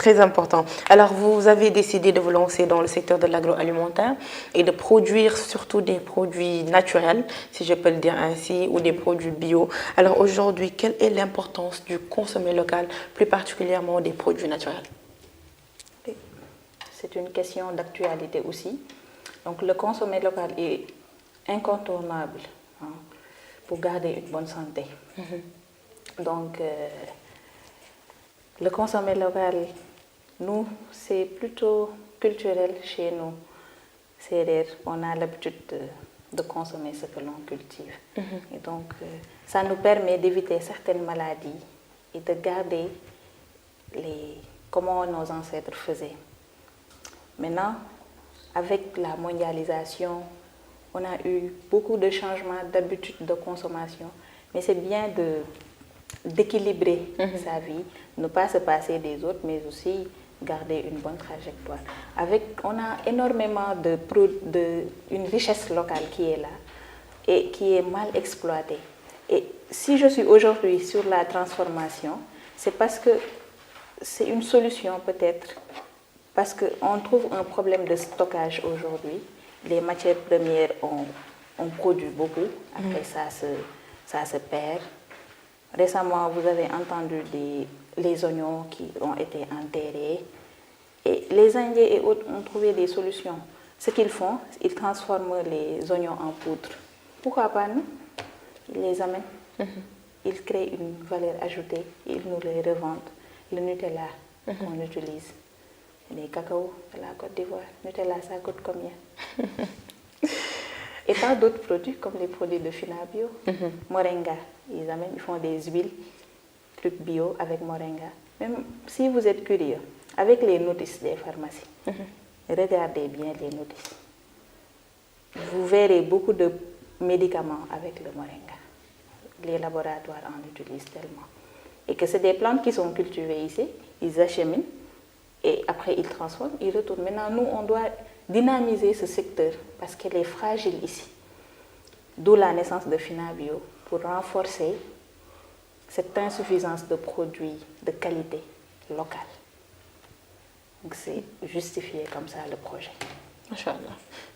Très important. Alors, vous avez décidé de vous lancer dans le secteur de l'agroalimentaire et de produire surtout des produits naturels, si je peux le dire ainsi, ou des produits bio. Alors aujourd'hui, quelle est l'importance du consommer local, plus particulièrement des produits naturels? C'est une question d'actualité aussi. Donc le consommer local est incontournable, hein, pour garder une bonne santé. Donc le consommer local, nous, c'est plutôt culturel chez nous. On a l'habitude de consommer ce que l'on cultive. Et donc ça nous permet d'éviter certaines maladies et de garder comment nos ancêtres faisaient. Maintenant, avec la mondialisation, on a eu beaucoup de changements d'habitudes de consommation, mais c'est bien d'équilibrer sa vie, ne pas se passer des autres, mais aussi garder une bonne trajectoire. On a énormément une richesse locale qui est là et qui est mal exploitée. Et si je suis aujourd'hui sur la transformation, c'est parce que c'est une solution peut-être, parce qu'on trouve un problème de stockage aujourd'hui. Les matières premières, on produit beaucoup, après ça se perd. Récemment, vous avez entendu les oignons qui ont été enterrés. Et les Indiens et autres ont trouvé des solutions. Ce qu'ils font, ils transforment les oignons en poudre. Pourquoi pas nous? Ils les amènent. Ils créent une valeur ajoutée, ils nous les revendent. Le Nutella qu'on utilise, les cacao de la Côte d'Ivoire. Nutella, ça coûte combien? Et pas d'autres produits comme les produits de Fina Bio. Moringa, ils font des huiles, trucs bio avec moringa. Même si vous êtes curieux, avec les notices des pharmacies, regardez bien les notices. Vous verrez beaucoup de médicaments avec le moringa. Les laboratoires en utilisent tellement. Et que c'est des plantes qui sont cultivées ici, ils acheminent et après ils transforment, ils retournent. Maintenant, nous, on doit dynamiser ce secteur parce qu'elle est fragile ici. D'où la naissance de Fina Bio pour renforcer cette insuffisance de produits de qualité locale. Donc c'est justifié comme ça le projet. Machallah.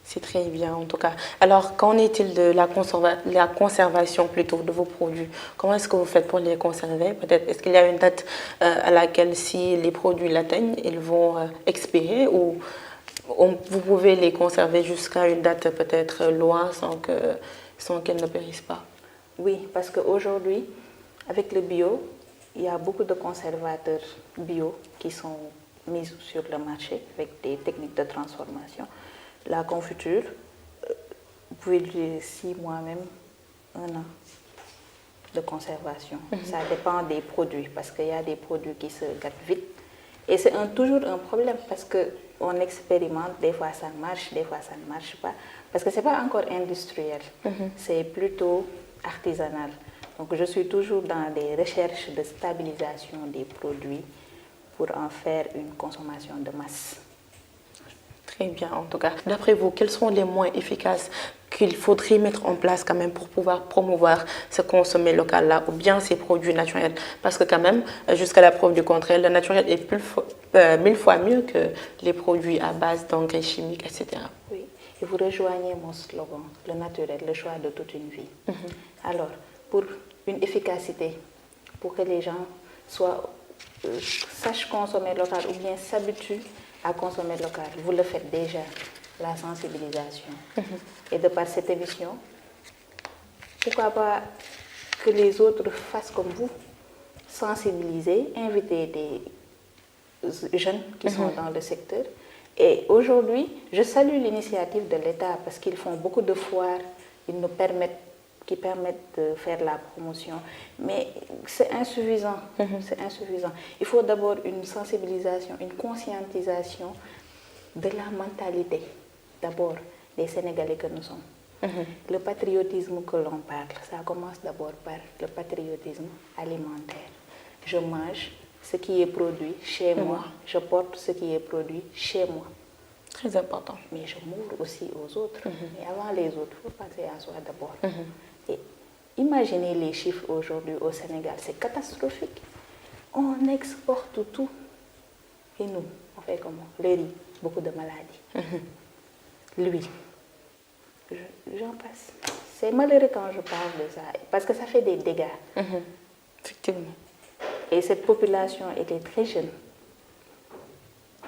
C'est très bien en tout cas. Alors, qu'en est-il de la conservation plutôt de vos produits? Comment est-ce que vous faites pour les conserver? Peut-être, est-ce qu'il y a une date à laquelle, si les produits l'atteignent, ils vont expirer, ou vous pouvez les conserver jusqu'à une date peut-être loin sans qu'elles ne périssent pas? Oui, parce qu'aujourd'hui, avec le bio, il y a beaucoup de conservateurs bio qui sont mis sur le marché avec des techniques de transformation. La confiture, vous pouvez utiliser 6 mois, même 1 an de conservation. Ça dépend des produits parce qu'il y a des produits qui se gâtent vite. Et c'est toujours un problème parce qu'on expérimente, des fois ça marche, des fois ça ne marche pas. Parce que ce n'est pas encore industriel, c'est plutôt artisanal. Donc je suis toujours dans des recherches de stabilisation des produits pour en faire une consommation de masse. Très bien, en tout cas. D'après vous, quels sont les moyens efficaces qu'il faudrait mettre en place quand même pour pouvoir promouvoir ce consommer local-là ou bien ces produits naturels? Parce que quand même, jusqu'à la preuve du contraire, le naturel est 1000 fois mieux que les produits à base d'engrais chimiques, etc. Oui, et vous rejoignez mon slogan, le naturel, le choix de toute une vie. Alors, pour une efficacité, pour que les gens sachent consommer local ou bien s'habituent à consommer local, vous le faites déjà, la sensibilisation. Et de par cette émission, pourquoi pas que les autres fassent comme vous, sensibiliser, inviter des jeunes qui sont dans le secteur. Et aujourd'hui, je salue l'initiative de l'État parce qu'ils font beaucoup de foires, qui permettent de faire la promotion. Mais c'est insuffisant. C'est insuffisant. Il faut d'abord une sensibilisation, une conscientisation de la mentalité, d'abord, des Sénégalais que nous sommes. Le patriotisme que l'on parle, ça commence d'abord par le patriotisme alimentaire. Je mange ce qui est produit chez moi, je porte ce qui est produit chez moi. Très important. Mais je m'ouvre aussi aux autres. Mais avant les autres, il faut penser à soi d'abord. Et imaginez les chiffres aujourd'hui au Sénégal, c'est catastrophique. On exporte tout. Et nous, on fait comment? Le riz, beaucoup de maladies. L'huile, j'en passe. C'est malheureux quand je parle de ça, parce que ça fait des dégâts. Effectivement. Et cette population était très jeune.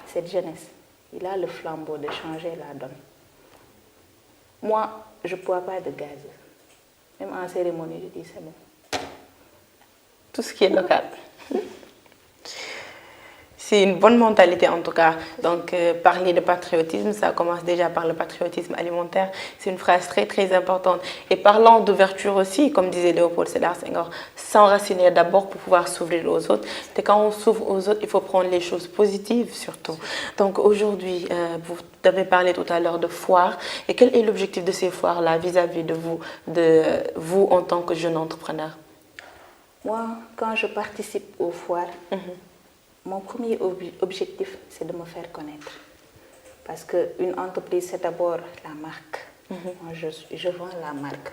Cette jeunesse, il a le flambeau de changer la donne. Moi, je ne bois pas de gaz. Même en cérémonie, je dis c'est bon. Tout ce qui est local. C'est une bonne mentalité en tout cas. Donc, parler de patriotisme, ça commence déjà par le patriotisme alimentaire. C'est une phrase très très importante. Et parlant d'ouverture aussi, comme disait Léopold Sédar Senghor, s'enraciner d'abord pour pouvoir s'ouvrir aux autres. Et quand on s'ouvre aux autres, il faut prendre les choses positives surtout. Donc aujourd'hui, vous avez parlé tout à l'heure de foires. Et quel est l'objectif de ces foires-là vis-à-vis de vous en tant que jeune entrepreneur? Moi, quand je participe aux foires, mon premier objectif, c'est de me faire connaître. Parce qu'une entreprise, c'est d'abord la marque. Moi, je vends la marque.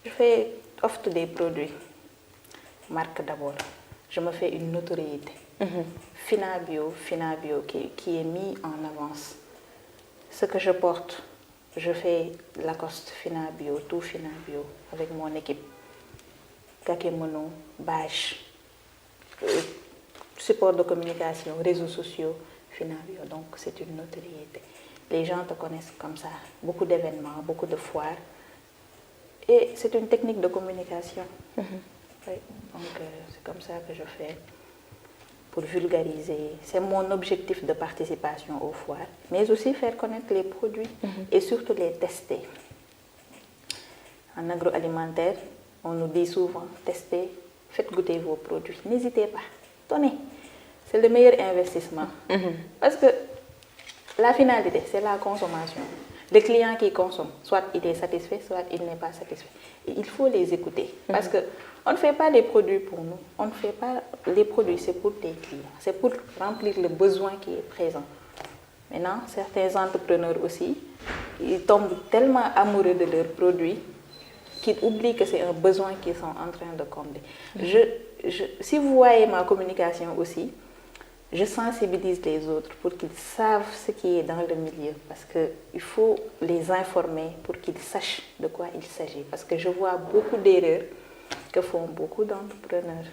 Je offre des produits. Marque d'abord. Je me fais une notoriété. Finabio qui est mis en avance. Ce que je porte, je fais Lacoste Finabio, tout Finabio, avec mon équipe. Kakemono, Bâche, support de communication, réseaux sociaux, Finabio. Donc, c'est une notoriété. Les gens te connaissent comme ça. Beaucoup d'événements, beaucoup de foires. Et c'est une technique de communication. Oui. Donc, c'est comme ça que je fais pour vulgariser. C'est mon objectif de participation aux foires. Mais aussi faire connaître les produits et surtout les tester. En agroalimentaire, on nous dit souvent, testez, faites goûter vos produits. N'hésitez pas, tenez. C'est le meilleur investissement. Parce que la finalité, c'est la consommation. Le client qui consomme, soit il est satisfait, soit il n'est pas satisfait. Et il faut les écouter. Parce qu'on ne fait pas les produits pour nous. On ne fait pas les produits, c'est pour les clients. C'est pour remplir le besoin qui est présent. Maintenant, certains entrepreneurs aussi, ils tombent tellement amoureux de leurs produits qu'ils oublient que c'est un besoin qu'ils sont en train de combler. Si vous voyez ma communication aussi, je sensibilise les autres pour qu'ils savent ce qui est dans le milieu. Parce qu'il faut les informer pour qu'ils sachent de quoi il s'agit. Parce que je vois beaucoup d'erreurs que font beaucoup d'entrepreneurs.